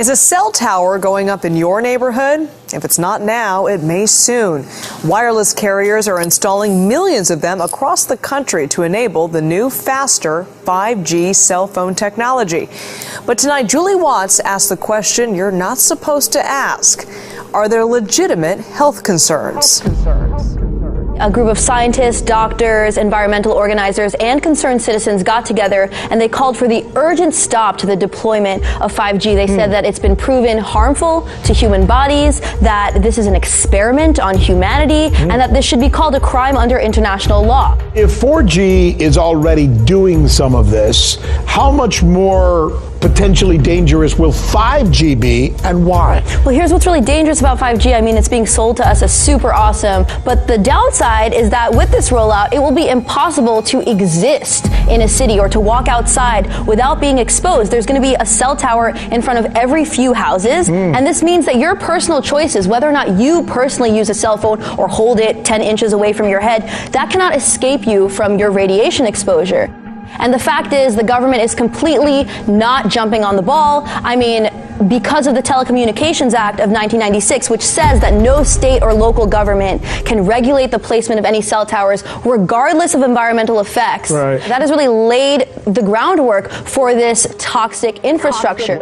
Is a cell tower going up in your neighborhood? If it's not now, it may soon. Wireless carriers are installing millions of them across the country to enable the new, faster 5G cell phone technology. But tonight, Julie Watts asked the question you're not supposed to ask. Are there legitimate health concerns? A group of scientists, doctors, environmental organizers, and concerned citizens got together and they called for the urgent stop to the deployment of 5G. They said that it's been proven harmful to human bodies, that this is an experiment on humanity, and that this should be called a crime under international law. If 4G is already doing some of this, how much more potentially dangerous will 5G be, and why? Well, here's what's really dangerous about 5G. I mean, it's being sold to us as super awesome, but the downside is that with this rollout, it will be impossible to exist in a city or to walk outside without being exposed. There's going to be a cell tower in front of every few houses, and this means that your personal choices, whether or not you personally use a cell phone or hold it 10 inches away from your head, that cannot escape you from your radiation exposure. And the fact is, the government is completely not jumping on the ball. I mean, because of the Telecommunications Act of 1996, which says that no state or local government can regulate the placement of any cell towers, regardless of environmental effects. Right. That has really laid the groundwork for this toxic infrastructure.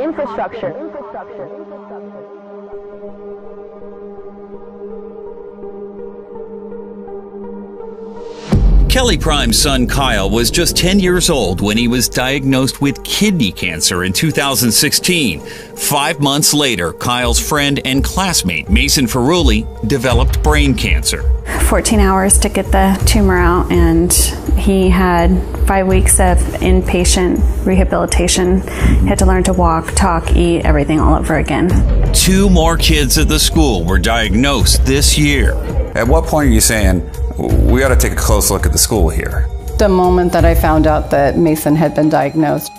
Kelly Prime's son Kyle was just 10 years old when he was diagnosed with kidney cancer in 2016. 5 months later, Kyle's friend and classmate Mason Ferrulli developed brain cancer. 14 hours to get the tumor out, and he had 5 weeks of inpatient rehabilitation. He had to learn to walk, talk, eat, everything all over again. 2 more kids at the school were diagnosed this year. At what point are you saying, we ought to take a close look at the school here? The moment that I found out that Mason had been diagnosed.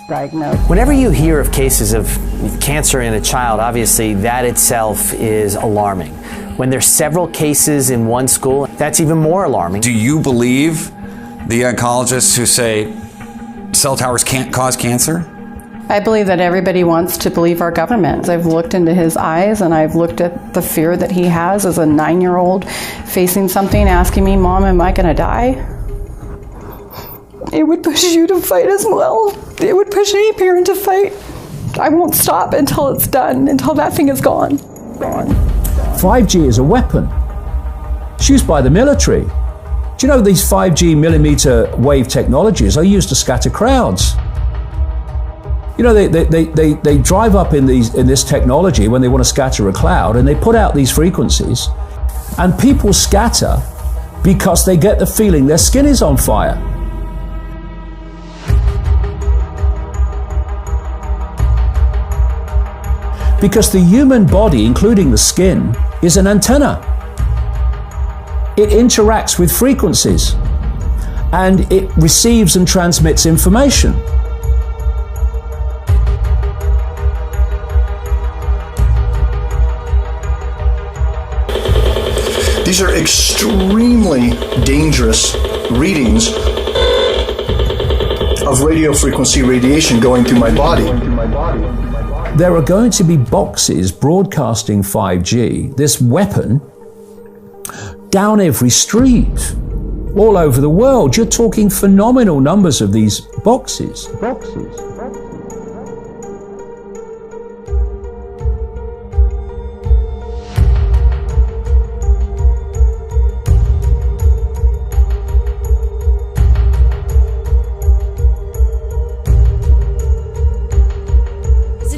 Whenever you hear of cases of cancer in a child, obviously that itself is alarming. When there's several cases in one school, that's even more alarming. Do you believe the oncologists who say cell towers can't cause cancer? I believe that everybody wants to believe our government. I've looked into his eyes and I've looked at the fear that he has as a 9-year-old facing something, asking me, Mom, am I gonna die? It would push you to fight as well. It would push any parent to fight. I won't stop until it's done, until that thing is gone. 5G is a weapon. It's used by the military. Do you know these 5G millimeter wave technologies are used to scatter crowds? You know, they drive up in this technology when they want to scatter a cloud, and they put out these frequencies, and people scatter because they get the feeling their skin is on fire. Because the human body, including the skin, is an antenna. It interacts with frequencies, and it receives and transmits information. These are extremely dangerous readings of radio frequency radiation going through my body. There are going to be boxes broadcasting 5G, this weapon, down every street, all over the world. You're talking phenomenal numbers of these boxes.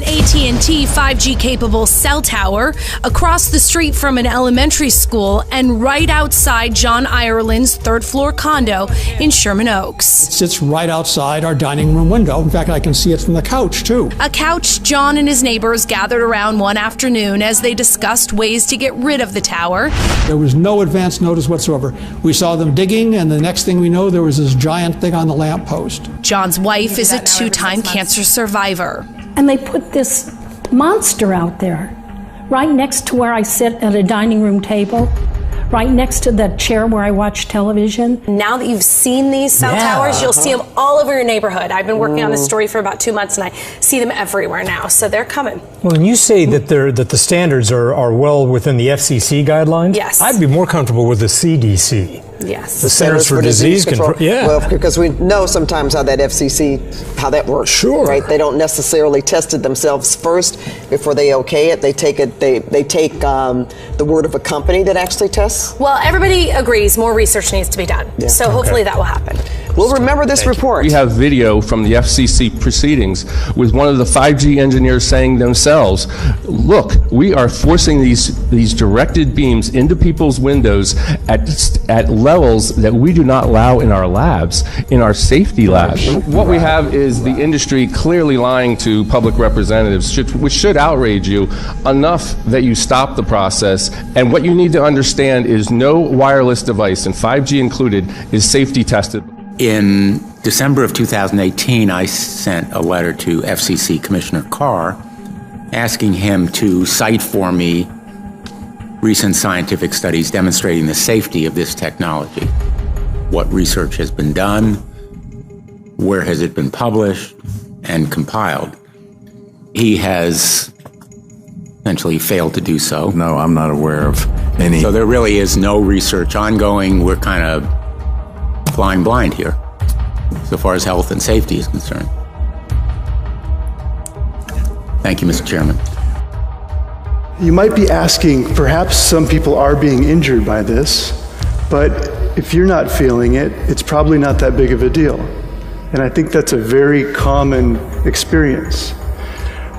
AT&T 5G-capable cell tower across the street from an elementary school and right outside John Ireland's third-floor condo in Sherman Oaks. It sits right outside our dining room window. In fact, I can see it from the couch, too. A couch John and his neighbors gathered around one afternoon as they discussed ways to get rid of the tower. There was no advance notice whatsoever. We saw them digging, and the next thing we know, there was this giant thing on the lamppost. John's wife is a 2-time cancer survivor. And they put this monster out there, right next to where I sit at a dining room table, right next to the chair where I watch television. Now that you've seen these cell towers, you'll see them all over your neighborhood. I've been working on this story for about 2 months, and I see them everywhere now. So they're coming. Well, when you say that the standards are well within the FCC guidelines, yes, I'd be more comfortable with the CDC. Yes. The Centers for Disease Control. Yeah. Well, because we know sometimes how that FCC, how that works. Sure. Right? They don't necessarily test it themselves first before they okay it. They take the word of a company that actually tests. Well, everybody agrees more research needs to be done. Yeah. So hopefully that will happen. We'll remember this report. We have video from the FCC proceedings with one of the 5G engineers saying themselves, look, we are forcing these directed beams into people's windows at levels that we do not allow in our labs, in our safety labs. What we have is the industry clearly lying to public representatives, which should outrage you enough that you stop the process. And what you need to understand is no wireless device, and 5G included, is safety tested. In December of 2018, I sent a letter to FCC Commissioner Carr asking him to cite for me recent scientific studies demonstrating the safety of this technology. What research has been done, where has it been published and compiled. He has essentially failed to do so. No, I'm not aware of any. So there really is no research ongoing. We're kind of flying blind here, so far as health and safety is concerned. Thank you, Mr. Chairman. You might be asking, perhaps some people are being injured by this, but if you're not feeling it, it's probably not that big of a deal. And I think that's a very common experience.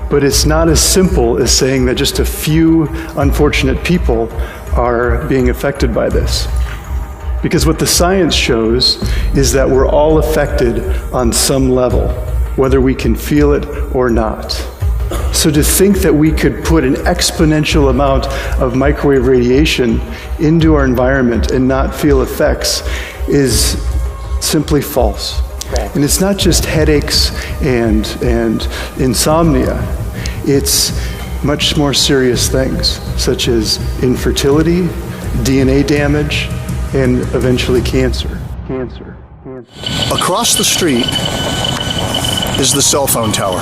But it's not as simple as saying that just a few unfortunate people are being affected by this. Because what the science shows is that we're all affected on some level, whether we can feel it or not. So to think that we could put an exponential amount of microwave radiation into our environment and not feel effects is simply false. And it's not just headaches and insomnia. It's much more serious things, such as infertility, DNA damage, and eventually cancer. Across the street is the cell phone tower.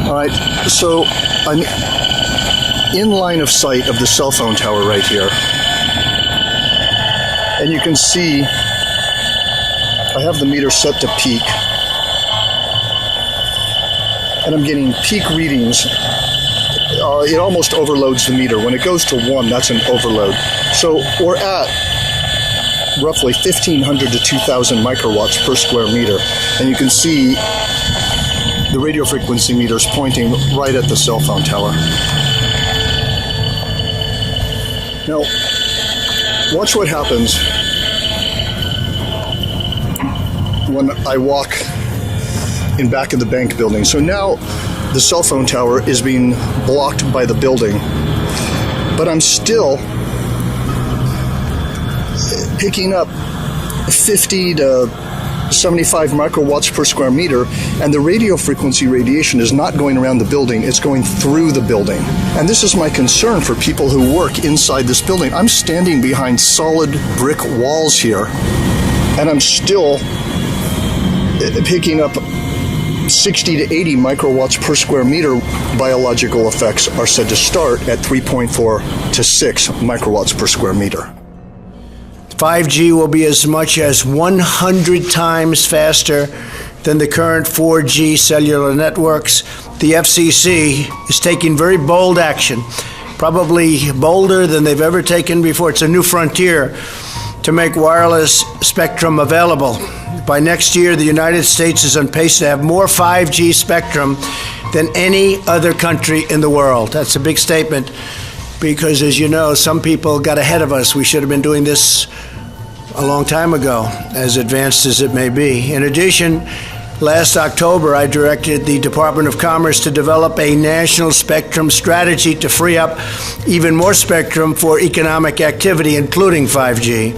All right, so I'm in line of sight of the cell phone tower right here. And you can see I have the meter set to peak. And I'm getting peak readings. It almost overloads the meter. When it goes to 1, that's an overload. So we're at roughly 1,500 to 2,000 microwatts per square meter. And you can see the radio frequency meters pointing right at the cell phone tower. Now, watch what happens when I walk in back of the bank building. So now the cell phone tower is being blocked by the building, but I'm still picking up 50 to 75 microwatts per square meter, and the radio frequency radiation is not going around the building, it's going through the building. And this is my concern for people who work inside this building. I'm standing behind solid brick walls here, and I'm still picking up 60 to 80 microwatts per square meter. Biological effects are said to start at 3.4 to 6 microwatts per square meter. 5G will be as much as 100 times faster than the current 4G cellular networks. The FCC is taking very bold action, probably bolder than they've ever taken before. It's a new frontier to make wireless spectrum available. By next year, the United States is on pace to have more 5G spectrum than any other country in the world. That's a big statement because, as you know, some people got ahead of us. We should have been doing this a long time ago, as advanced as it may be. In addition, last October, I directed the Department of Commerce to develop a national spectrum strategy to free up even more spectrum for economic activity, including 5G.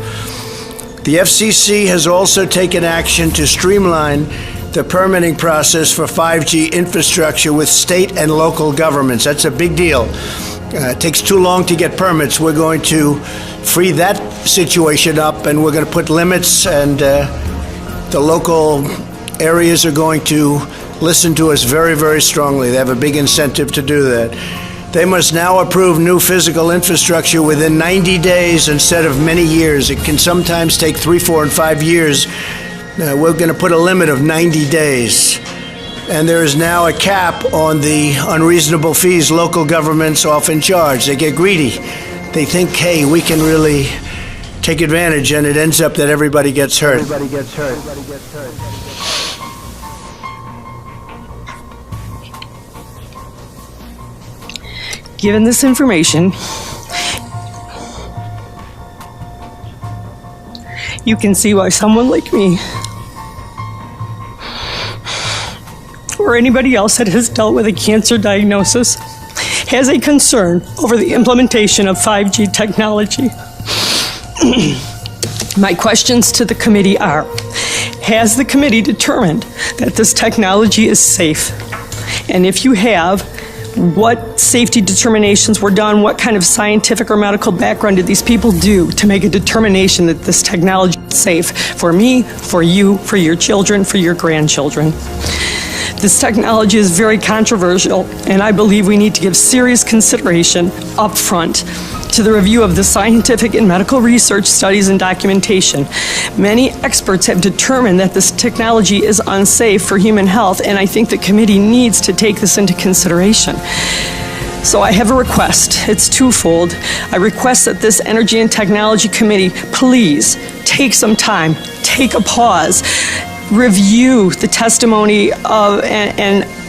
The FCC has also taken action to streamline the permitting process for 5G infrastructure with state and local governments. That's a big deal it takes too long to get permits. We're going to free that situation up, and we're going to put limits, and the local areas are going to listen to us very, very strongly. They have a big incentive to do that. They must now approve new physical infrastructure within 90 days instead of many years. It can sometimes take 3, 4, and 5 years. We're going to put a limit of 90 days. And there is now a cap on the unreasonable fees local governments often charge. They get greedy. They think, hey, we can really take advantage, and it ends up that everybody gets hurt. Given this information, you can see why someone like me, or anybody else that has dealt with a cancer diagnosis, has a concern over the implementation of 5G technology. My questions to the committee are, has the committee determined that this technology is safe? And if you have, what safety determinations were done? What kind of scientific or medical background did these people do to make a determination that this technology is safe for me, for you, for your children, for your grandchildren? This technology is very controversial, and I believe we need to give serious consideration up front to the review of the scientific and medical research studies and documentation. Many experts have determined that this technology is unsafe for human health, and I think the committee needs to take this into consideration. So I have a request. It's twofold. I request that this Energy and Technology Committee please take some time, take a pause, review the testimony of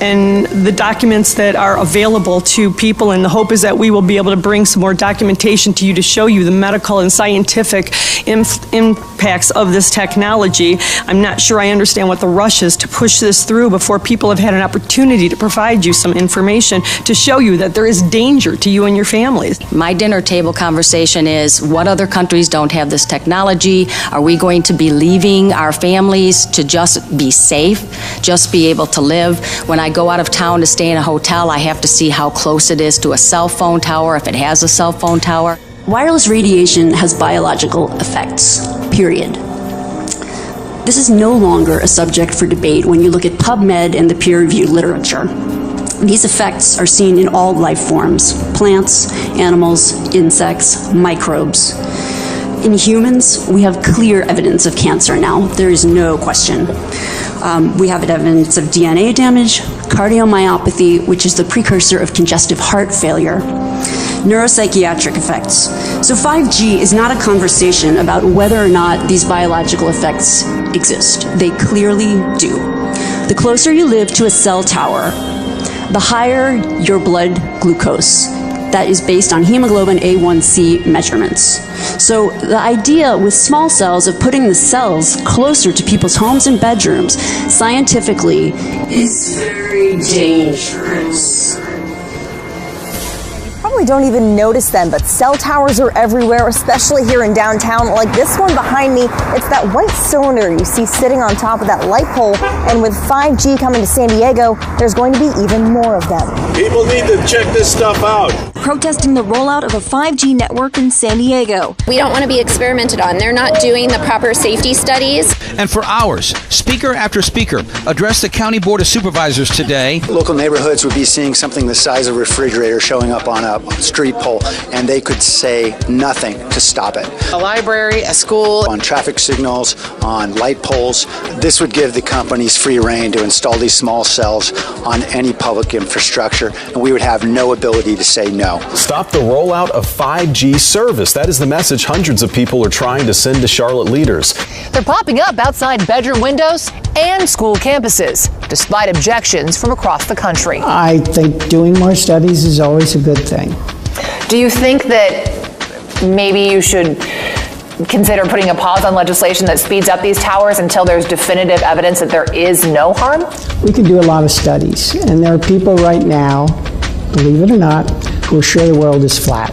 and the documents that are available to people, and the hope is that we will be able to bring some more documentation to you to show you the medical and scientific impacts of this technology. I'm not sure I understand what the rush is to push this through before people have had an opportunity to provide you some information to show you that there is danger to you and your families. My dinner table conversation is, what other countries don't have this technology? Are we going to be leaving our families to just be safe, just be able to live? When I go out of town to stay in a hotel, I have to see how close it is to a cell phone tower, if it has a cell phone tower. Wireless radiation has biological effects, period. This is no longer a subject for debate when you look at PubMed and the peer-reviewed literature. These effects are seen in all life forms: plants, animals, insects, microbes. In humans, we have clear evidence of cancer now. There is no question. We have evidence of DNA damage, cardiomyopathy, which is the precursor of congestive heart failure, neuropsychiatric effects. So 5G is not a conversation about whether or not these biological effects exist. They clearly do. The closer you live to a cell tower, the higher your blood glucose. That is based on hemoglobin A1C measurements. So the idea with small cells of putting the cells closer to people's homes and bedrooms scientifically is very dangerous. Probably don't even notice them, but cell towers are everywhere, especially here in downtown. Like this one behind me, it's that white cylinder you see sitting on top of that light pole. And with 5G coming to San Diego, there's going to be even more of them. People need to check this stuff out. Protesting the rollout of a 5G network in San Diego. We don't want to be experimented on. They're not doing the proper safety studies. And for hours, speaker after speaker addressed the County Board of Supervisors today. Local neighborhoods would be seeing something the size of a refrigerator showing up on a street pole, and they could say nothing to stop it. A library, a school. On traffic signals, on light poles. This would give the companies free rein to install these small cells on any public infrastructure, and we would have no ability to say no. Stop the rollout of 5G service. That is the message hundreds of people are trying to send to Charlotte leaders. They're popping up outside bedroom windows and school campuses, despite objections from across the country. I think doing more studies is always a good thing. Do you think that maybe you should consider putting a pause on legislation that speeds up these towers until there's definitive evidence that there is no harm? We can do a lot of studies, and there are people right now, believe it or not, who are sure the world is flat.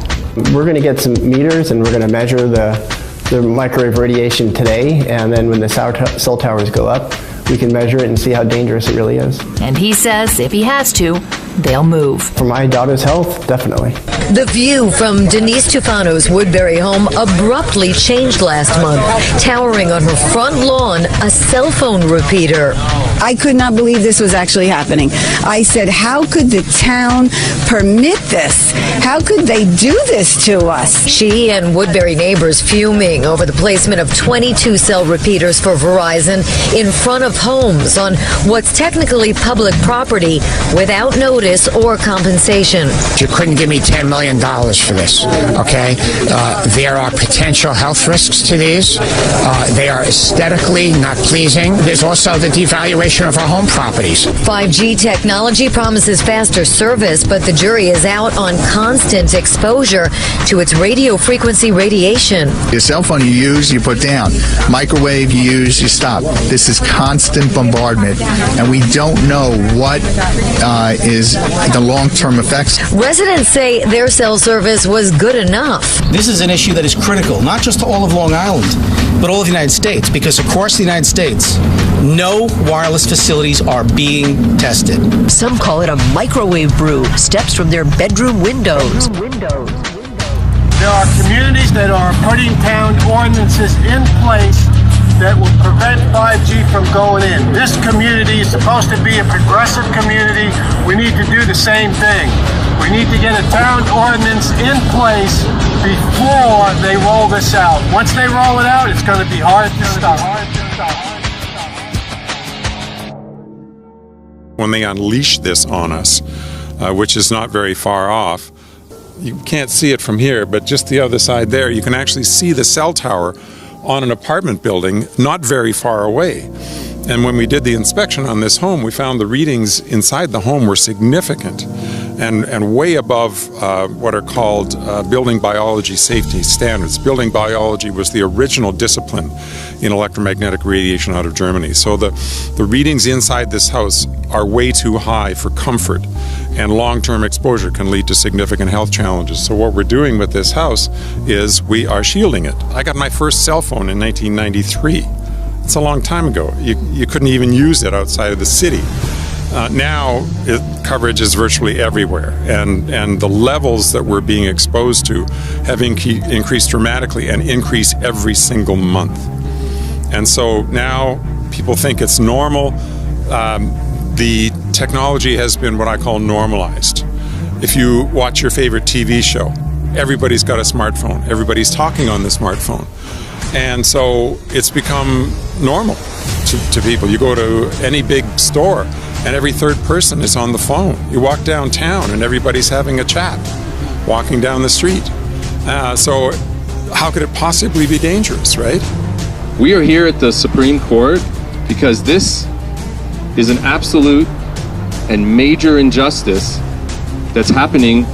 We're going to get some meters, and we're going to measure the microwave radiation today, and then when the cell towers go up, we can measure it and see how dangerous it really is. And he says if he has to, they'll move. For my daughter's health, definitely. The view from Denise Tufano's Woodbury home abruptly changed last month. Towering on her front lawn, a cell phone repeater. I could not believe this was actually happening. I said, how could the town permit this? How could they do this to us? She and Woodbury neighbors fuming over the placement of 22 cell repeaters for Verizon in front of homes on what's technically public property without notice or compensation. You couldn't give me $10 million for this, okay? There are potential health risks to these. They are aesthetically not pleasing. There's also the devaluation of our home properties. 5G technology promises faster service, but the jury is out on constant exposure to its radio frequency radiation. Your cell phone you use, you put down. Microwave you use, you stop. This is constant bombardment, and we don't know what is the long-term effects. Residents say their cell service was good enough. This is an issue that is critical, not just to all of Long Island, but all of the United States, because across the United States, no wireless facilities are being tested. Some call it a microwave brew, steps from their bedroom windows. There are communities that are putting town ordinances in place that will prevent 5G from going in. This community is supposed to be a progressive community. We need to do the same thing. We need to get a town ordinance in place before they roll this out. Once they roll it out, it's going to be hard to stop. When they unleash this on us, which is not very far off, you can't see it from here, but just the other side there, you can actually see the cell tower on an apartment building not very far away. And when we did the inspection on this home, we found the readings inside the home were significant and way above what are called building biology safety standards. Building biology was the original discipline in electromagnetic radiation out of Germany. So the readings inside this house are way too high for comfort, and long-term exposure can lead to significant health challenges. So what we're doing with this house is we are shielding it. I got my first cell phone in 1993. It's a long time ago. You couldn't even use it outside of the city. Now coverage is virtually everywhere, and the levels that we're being exposed to have increased dramatically and increase every single month. And so now people think it's normal. The technology has been what I call normalized. If you watch your favorite TV show, everybody's got a smartphone. Everybody's talking on the smartphone. And so it's become normal to people. You go to any big store and every third person is on the phone. You walk downtown and everybody's having a chat, walking down the street. So how could it possibly be dangerous, right? We are here at the Supreme Court because this is an absolute and major injustice that's happening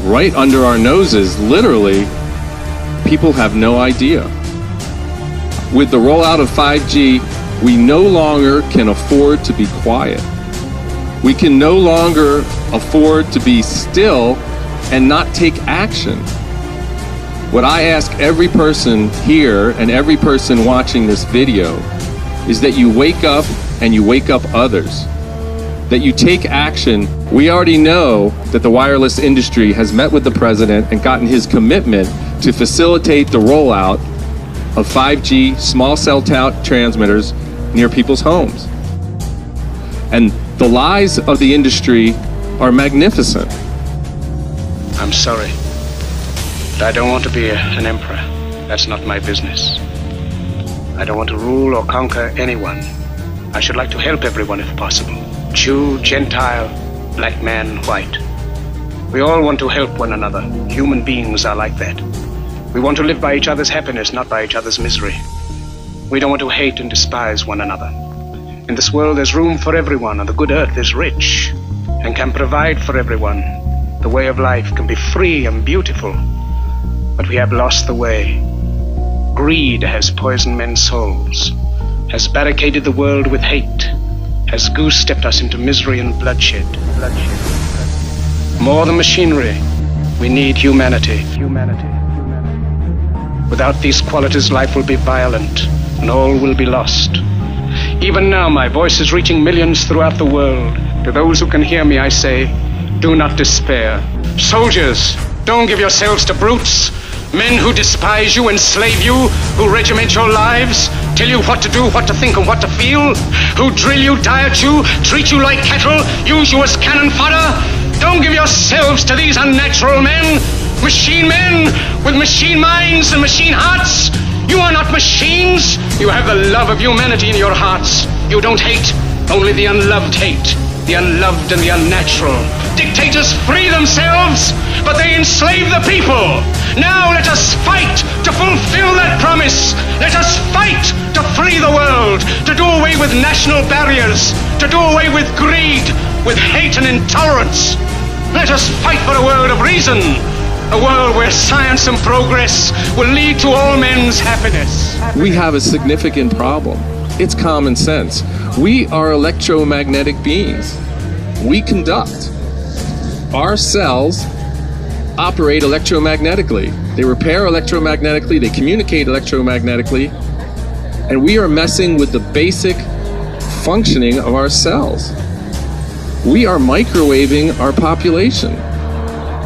right under our noses, literally. People have no idea. With the rollout of 5G, we no longer can afford to be quiet. We can no longer afford to be still and not take action. What I ask every person here and every person watching this video is that you wake up and you wake up others. That you take action. We already know that the wireless industry has met with the president and gotten his commitment to facilitate the rollout of 5G small cell transmitters near people's homes. And the lies of the industry are magnificent. I'm sorry, but I don't want to be an emperor. That's not my business. I don't want to rule or conquer anyone. I should like to help everyone if possible. Jew, Gentile, black man, white. We all want to help one another. Human beings are like that. We want to live by each other's happiness, not by each other's misery. We don't want to hate and despise one another. In this world, there's room for everyone, and the good earth is rich and can provide for everyone. The way of life can be free and beautiful, but we have lost the way. Greed has poisoned men's souls, has barricaded the world with hate, has goose-stepped us into misery and bloodshed. More than machinery, we need humanity. Without these qualities, life will be violent and all will be lost. Even now, my voice is reaching millions throughout the world. To those who can hear me, I say, do not despair. Soldiers, don't give yourselves to brutes. Men who despise you, enslave you, who regiment your lives, tell you what to do, what to think, and what to feel, who drill you, diet you, treat you like cattle, use you as cannon fodder. Don't give yourselves to these unnatural men with machine minds and machine hearts. You are not machines. You have the love of humanity in your hearts. You don't hate, only the unloved hate. The unloved and the unnatural. Dictators free themselves, but they enslave the people. Now let us fight to fulfill that promise. Let us fight to free the world, to do away with national barriers, to do away with greed, with hate and intolerance. Let us fight for a world of reason, a world where science and progress will lead to all men's happiness. We have a significant problem. It's common sense. We are electromagnetic beings. We conduct. Our cells operate electromagnetically. They repair electromagnetically, they communicate electromagnetically, and we are messing with the basic functioning of our cells. We are microwaving our population.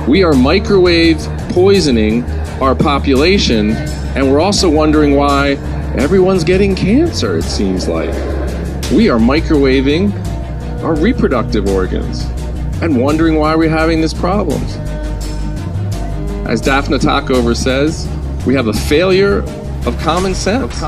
We are microwave poisoning our population, and we're also wondering why everyone's getting cancer, it seems like. We are microwaving our reproductive organs and wondering why we're having these problems. As Daphne Talkover says, we have a failure of common sense.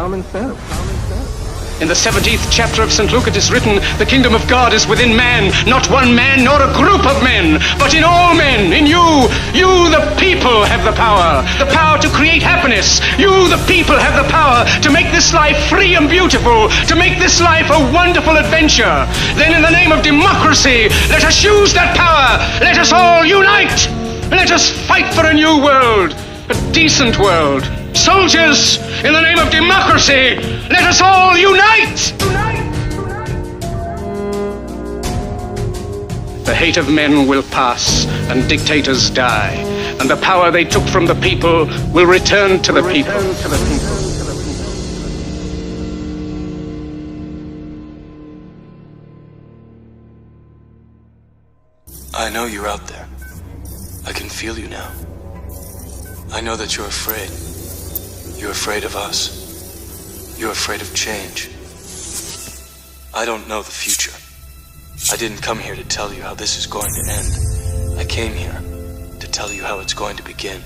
In the 17th chapter of St. Luke it is written, the kingdom of God is within man, not one man nor a group of men, but in all men, in you. You, the people, have the power to create happiness. You, the people, have the power to make this life free and beautiful, to make this life a wonderful adventure. Then in the name of democracy, let us use that power. Let us all unite. Let us fight for a new world, a decent world. Soldiers, in the name of democracy, let us all unite! The hate of men will pass, and dictators die, and the power they took from the people will return to the people. I know you're out there. I can feel you now. I know that you're afraid. You're afraid of us. You're afraid of change. I don't know the future. I didn't come here to tell you how this is going to end. I came here to tell you how it's going to begin.